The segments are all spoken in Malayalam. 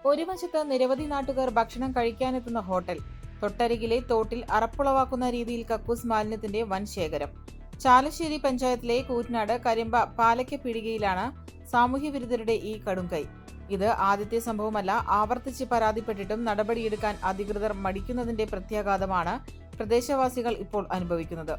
ഒരു വശത്ത് നിരവധി നാട്ടുകാർ ഭക്ഷണം കഴിക്കാനെത്തുന്ന ഹോട്ടൽ, തൊട്ടരികിലെ തോട്ടിൽ അറപ്പുളവാക്കുന്ന രീതിയിൽ കക്കൂസ് മാലിന്യത്തിന്റെ വൻ ശേഖരം. ചാലശ്ശേരി പഞ്ചായത്തിലെ കൂറ്റനാട് കരിമ്പ പാലയ്ക്കപ്പീടികയിലാണ് സാമൂഹ്യവിരുദ്ധരുടെ ഈ കടുംകൈ. ഇത് ആദ്യത്തെ സംഭവമല്ല. ആവർത്തിച്ച് പരാതിപ്പെട്ടിട്ടും നടപടിയെടുക്കാൻ അധികൃതർ മടിക്കുന്നതിന്റെ പ്രത്യാഘാതമാണ് പ്രദേശവാസികൾ ഇപ്പോൾ അനുഭവിക്കുന്നത്.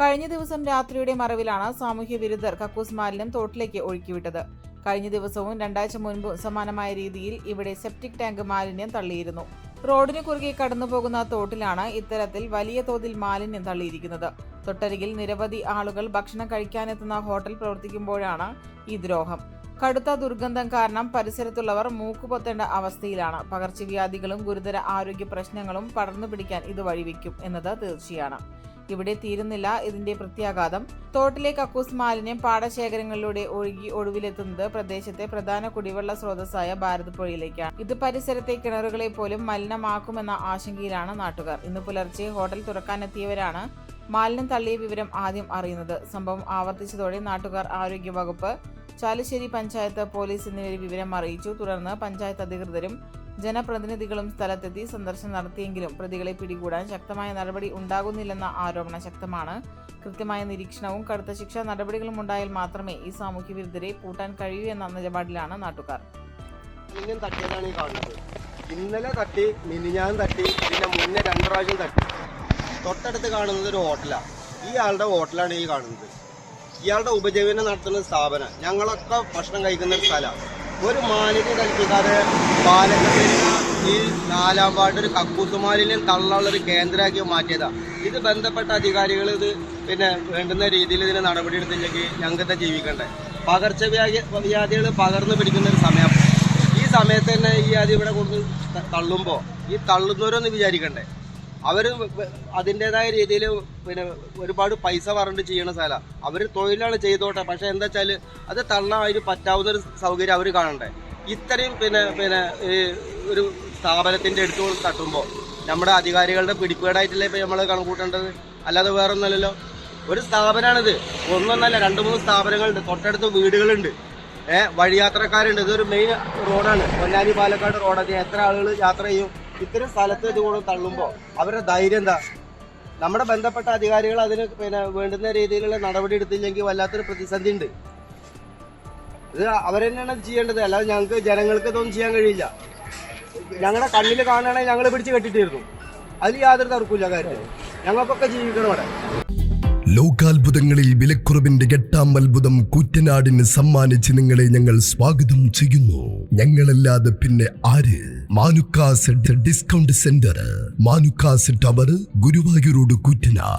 കഴിഞ്ഞ ദിവസം രാത്രിയുടെ മറവിലാണ് സാമൂഹ്യവിരുദ്ധർ കക്കൂസ് മാലിന്യം തോട്ടിലേക്ക് ഒഴുക്കിവിട്ടത്. കഴിഞ്ഞ ദിവസവും 2 ആഴ്ച മുൻപ് സമാനമായ രീതിയിൽ ഇവിടെ സെപ്റ്റിക് ടാങ്ക് മാലിന്യം തള്ളിയിരുന്നു. റോഡിന് കുറുകെ കടന്നുപോകുന്ന തോട്ടിലാണ് ഇത്തരത്തിൽ വലിയ തോതിൽ മാലിന്യം തള്ളിയിരിക്കുന്നത്. തൊട്ടരികിൽ നിരവധി ആളുകൾ ഭക്ഷണം കഴിക്കാനെത്തുന്ന ഹോട്ടൽ പ്രവർത്തിക്കുമ്പോഴാണ് ഈ ദ്രോഹം. കടുത്ത ദുർഗന്ധം കാരണം പരിസരത്തുള്ളവർ മൂക്കുപൊത്തേണ്ട അവസ്ഥയിലാണ്. പകർച്ചവ്യാധികളും ഗുരുതര ആരോഗ്യ പ്രശ്നങ്ങളും പടർന്നു പിടിക്കാൻ ഇത് വഴിവെക്കും എന്നത് തീർച്ചയാണ്. ഇവിടെ തീരുന്നില്ല ഇതിന്റെ പ്രത്യാഘാതം. തോട്ടിലെ കക്കൂസ് മാലിന്യം പാടശേഖരങ്ങളിലൂടെ ഒഴുകി ഒടുവിലെത്തുന്നത് പ്രദേശത്തെ പ്രധാന കുടിവെള്ള സ്രോതസ്സായ ഭാരതപ്പുഴയിലേക്കാണ്. ഇത് പരിസരത്തെ കിണറുകളെ പോലും മലിനമാക്കുമെന്ന ആശങ്കയിലാണ് നാട്ടുകാർ. ഇന്ന് പുലർച്ചെ ഹോട്ടൽ തുറക്കാനെത്തിയവരാണ് മാലിന്യം തള്ളിയ വിവരം ആദ്യം അറിയുന്നത്. സംഭവം ആവർത്തിച്ചതോടെ നാട്ടുകാർ ആരോഗ്യവകുപ്പ്, ചാലശ്ശേരി പഞ്ചായത്ത്, പോലീസ് എന്നിവരെ വിവരം അറിയിച്ചു. തുടർന്ന് പഞ്ചായത്ത് അധികൃതരും ജനപ്രതിനിധികളും സ്ഥലത്തെത്തി സന്ദർശനം നടത്തിയെങ്കിലും പ്രതികളെ പിടികൂടാൻ ശക്തമായ നടപടി ഉണ്ടാകുന്നില്ലെന്ന ആരോപണം ശക്തമാണ്. കൃത്യമായ നിരീക്ഷണവും കടുത്ത ശിക്ഷാ നടപടികളും ഉണ്ടായാൽ മാത്രമേ ഈ സാമൂഹ്യവിരുദ്ധരെ പൂട്ടാൻ കഴിയൂ എന്ന നിലപാടിലാണ് നാട്ടുകാർ. ഇന്നലെ തട്ടി, മിനിഞ്ഞാന്ന് തട്ടി, ഇതിന്റെ മുന്നേ 2 പ്രാവശ്യം തട്ടി. തൊട്ടടുത്ത് കാണുന്നത് ഒരു ഹോട്ടലാണ്. ഈ ആളുടെ ഹോട്ടലാണ് ഈ കാണുന്നത്. ഇയാളുടെ ഉപജീവനം നടത്തുന്ന സ്ഥാപനം. ഞങ്ങളൊക്കെ ഭക്ഷണം കഴിക്കുന്ന ഒരു സ്ഥലമാണ്. ഒരു മാലിന്യം കൽപ്പിക്കാതെ പാലക്കാട് ഈ 4-ാം വാർഡ് ഒരു കക്കൂസ് മാലിന്യം തള്ളാനുള്ളൊരു കേന്ദ്രമാക്കി മാറ്റിയതാണ്. ഇത് ബന്ധപ്പെട്ട അധികാരികൾ ഇത് വേണ്ടുന്ന രീതിയിൽ ഇതിന് നടപടിയെടുത്തില്ലെങ്കിൽ ഞങ്ങൾക്ക് ജീവിക്കണ്ടേ. പകർച്ചവ്യാധികൾ പകർന്നു പിടിക്കുന്ന ഒരു സമയം. ഈ സമയത്ത് തന്നെ ഈ ആദ്യം ഇവിടെ കൊണ്ട് തള്ളുമ്പോൾ ഈ തള്ളുന്നവരൊന്ന് വിചാരിക്കണ്ടേ. അവർ അതിൻ്റെതായ രീതിയിൽ ഒരുപാട് പൈസ പറഞ്ഞിട്ട് ചെയ്യുന്ന സ്ഥലമാണ്. അവർ തൊഴിലാണ് ചെയ്തോട്ടെ. പക്ഷെ എന്താ വെച്ചാൽ അത് തള്ളാൻ അതിന് പറ്റാവുന്നൊരു സൗകര്യം അവർ കാണണ്ടേ. ഇത്രയും ഒരു സ്ഥാപനത്തിൻ്റെ അടുത്ത് തട്ടുമ്പോൾ നമ്മുടെ അധികാരികളുടെ പിടിപ്പേടായിട്ടല്ലേ ഇപ്പം നമ്മൾ കണക്കൂട്ടേണ്ടത്, അല്ലാതെ വേറെ ഒന്നല്ലല്ലോ. ഒരു സ്ഥാപനമാണിത്. ഒന്നൊന്നല്ല, 2-3 സ്ഥാപനങ്ങളുണ്ട്. തൊട്ടടുത്ത് വീടുകളുണ്ട്, വഴിയാത്രക്കാരുണ്ട്. ഇതൊരു മെയിൻ റോഡാണ്, പൊന്നാനി പാലക്കാട് റോഡൊക്കെ. എത്ര ആളുകൾ യാത്ര ചെയ്യും? ഇത്തരം സ്ഥലത്ത് ഇതുകൊണ്ട് തള്ളുമ്പോൾ അവരുടെ ധൈര്യം എന്താ? നമ്മുടെ ബന്ധപ്പെട്ട അധികാരികൾ അതിന് വേണ്ടുന്ന രീതിയിലുള്ള നടപടി എടുത്തില്ലെങ്കിൽ വല്ലാത്തൊരു പ്രതിസന്ധി ഉണ്ട്. ഇത് അവരെന്നെയാണ് ചെയ്യേണ്ടത്, അല്ലാതെ ഞങ്ങൾക്ക് ജനങ്ങൾക്ക് ഇതൊന്നും ചെയ്യാൻ കഴിയില്ല. ഞങ്ങളുടെ കണ്ണിൽ കാണുകയാണെങ്കിൽ ഞങ്ങൾ പിടിച്ച് കെട്ടിട്ടിരുന്നു. അതിൽ യാതൊരു തർക്കമില്ല കാര്യത്തിൽ. ഞങ്ങൾക്കൊക്കെ ജീവിക്കണം അവിടെ. ലോകാത്ഭുതങ്ങളിൽ വിലക്കുറവിന്റെ 8-ാം അത്ഭുതം കൂറ്റനാടിന് സമ്മാനിച്ച് നിങ്ങളെ ഞങ്ങൾ സ്വാഗതം ചെയ്യുന്നു. ഞങ്ങളല്ലാതെ പിന്നെ ആര്? Manukkas discount centre, Manukkas tower, Guruvayur road, Koottanad.